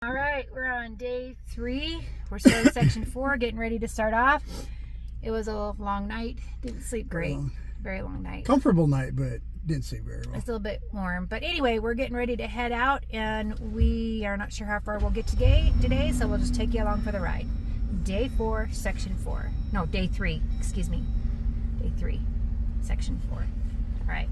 All right, we're on day 3. We're starting section 4, getting ready to start off. It was a long night. Didn't sleep great. Very long night. Comfortable night, but didn't sleep very well. It's a little bit warm. But anyway, we're getting ready to head out, and we are not sure how far we'll get today, so we'll just take you along for the ride. Day 4, section 4. No, day 3, excuse me. Day 3, section 4. All right.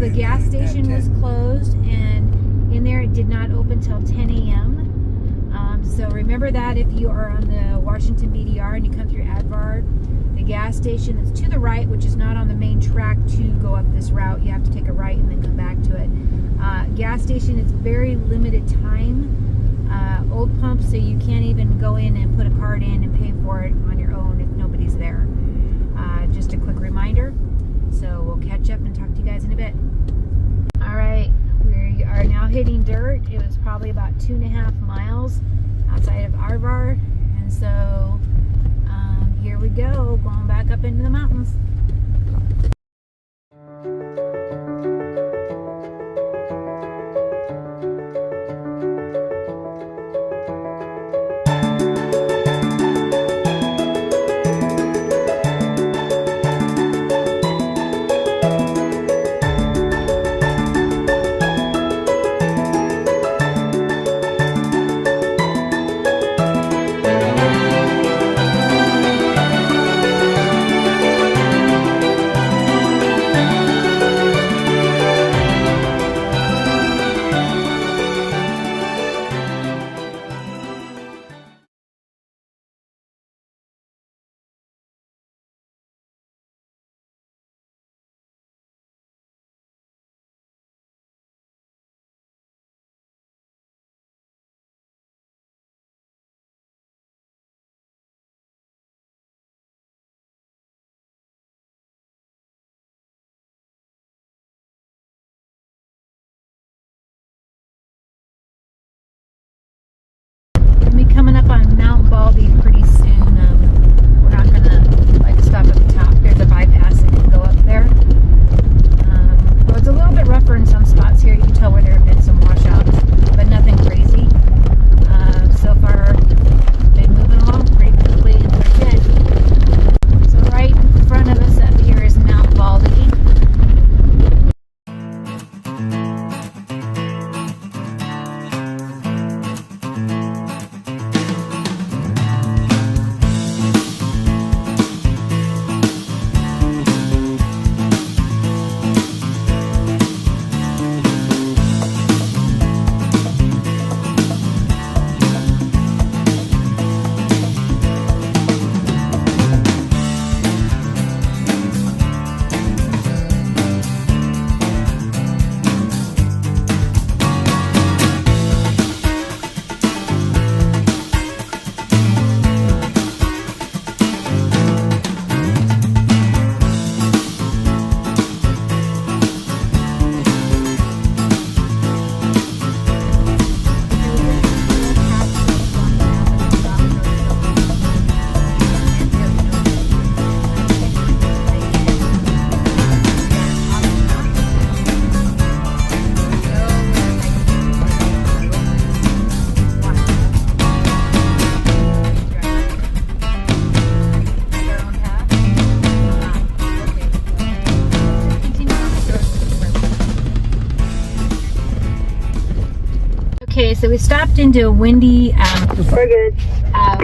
The gas station was closed, and in there it did not open till 10 a.m. So remember that if you are on the Washington BDR and you come through Advar, the gas station that's to the right, which is not on the main track to go up this route, you have to take a right and then come back to it. Gas station is very limited time. Old pump, so you can't even go in and put a card in and pay for it on your own if nobody's there. Just a quick reminder. So we'll catch up and talk to you guys in a bit. All right, we are now hitting dirt. It was probably about 2.5 miles outside of Advar, and so here we go, going back up into the mountains. Coming up on Mount Baldy pretty soon. We're not gonna stop at the top. There's a bypass that can go up there. Well, it's a little bit rougher in some spots here. You can tell where there have been some washouts, but nothing crazy. So far, been moving along pretty quickly and pretty good. So right in front of us up here is Mount Baldy. Okay, so we stopped into a windy. We're good.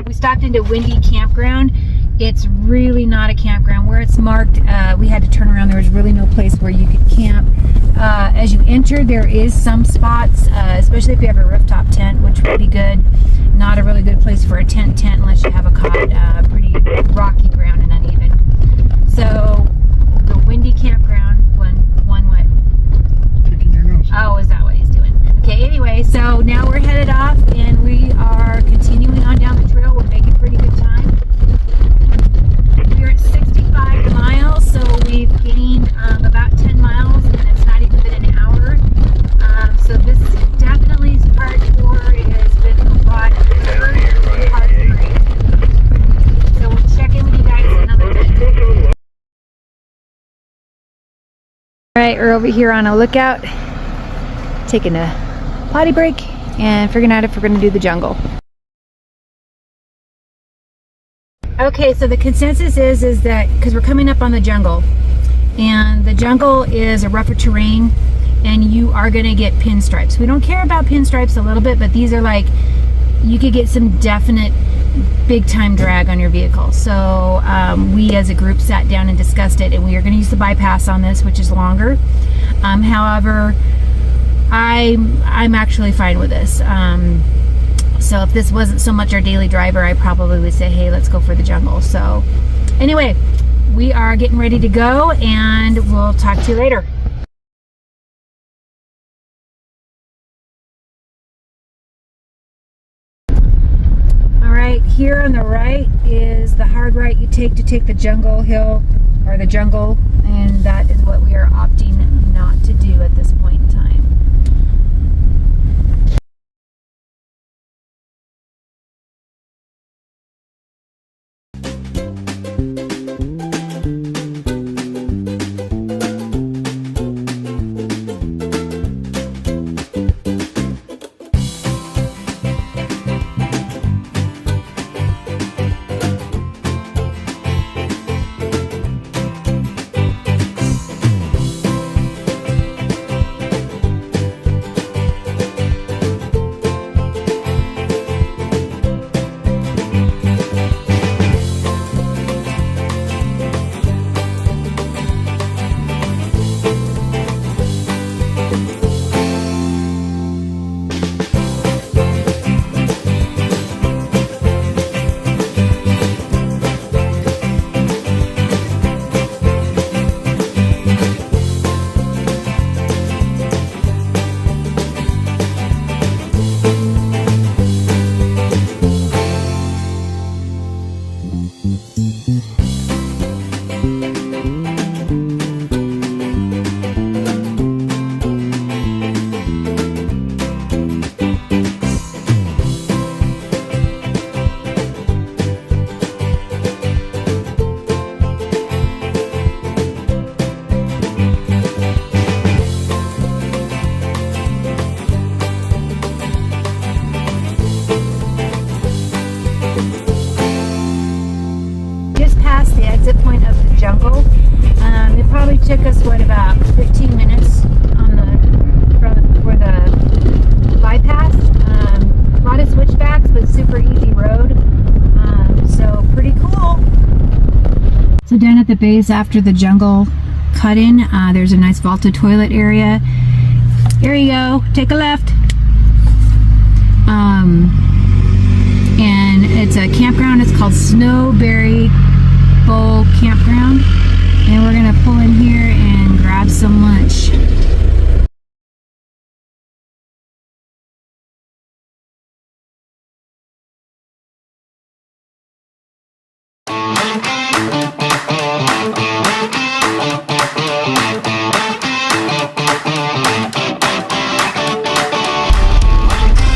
We stopped into Windy Campground. It's really not a campground. Where it's marked, we had to turn around. There was really no place where you could camp. As you enter, there is some spots, especially if you have a rooftop tent, which would be good. Not a really good place for a tent unless you have a cot. Pretty rocky ground and uneven. So the Windy Campground, one way. Picking your nose. Oh, is that what he's doing? Okay, anyway, so now we're headed off and we are continuing on down the trail. We're making pretty good time. We're at 65 miles, so we've gained about 10 miles and it's not even been an hour. So this definitely part 4 has been a lot quicker than part 3. So we'll check in with you guys in another bit. Alright, we're over here on a lookout, taking a potty break and figuring out if we're going to do the jungle. Okay, so the consensus is that because we're coming up on the jungle, and the jungle is a rougher terrain, and you are going to get pinstripes. We don't care about pinstripes a little bit, but these are like, you could get some definite big time drag on your vehicle. So we as a group sat down and discussed it, and we are going to use the bypass on this, which is longer. However, I'm actually fine with this. So if this wasn't so much our daily driver, I probably would say, hey, let's go for the jungle. So anyway, we are getting ready to go and we'll talk to you later. All right, here on the right is the hard right you take to take the jungle hill or the jungle, and that is what we are opting not to do at this point in time. Exit point of the jungle. It probably took us about 15 minutes on for the bypass. A lot of switchbacks, but super easy road. So pretty cool. So down at the base after the jungle cut-in, there's a nice vaulted toilet area. Here you go. Take a left. And it's a campground. It's called Snowberry Bowl Campground, and we're gonna pull in here and grab some lunch.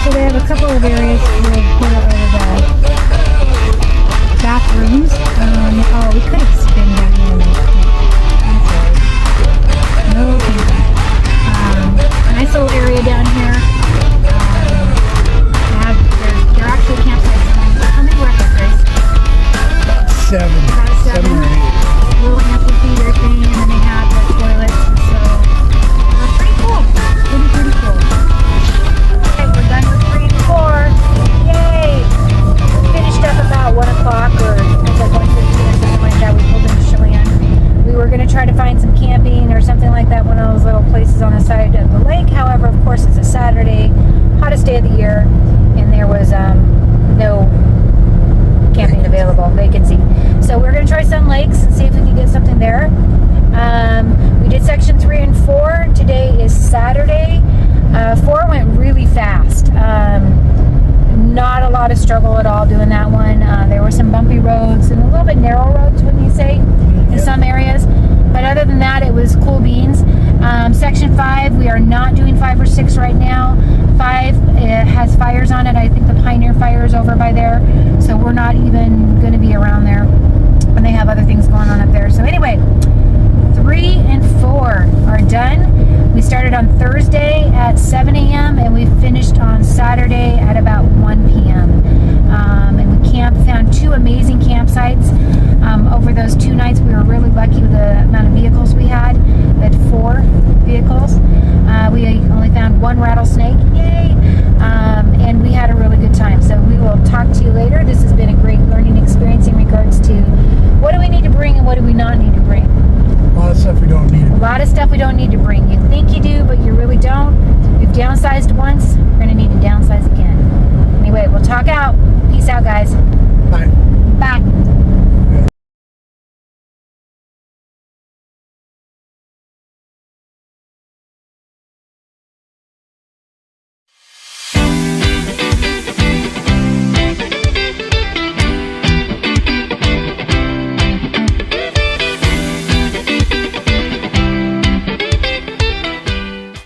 So they have a couple of areas for the bathrooms. Oh, we could have been down here. No camping. Nice little area down here. There are actually campsites. How many were there, Grace? 7. About 7 or 8. Little amphitheater thing, and then they have the toilets. So pretty cool. Pretty cool. Okay, we're done with 6 right now. 5 has fires on it. I think the Pioneer Fire is over by there, so we're not even going to be around there. And they have other things going on up there. So anyway, 3 and 4 are done. We started on Thursday at 7 a.m. and we finished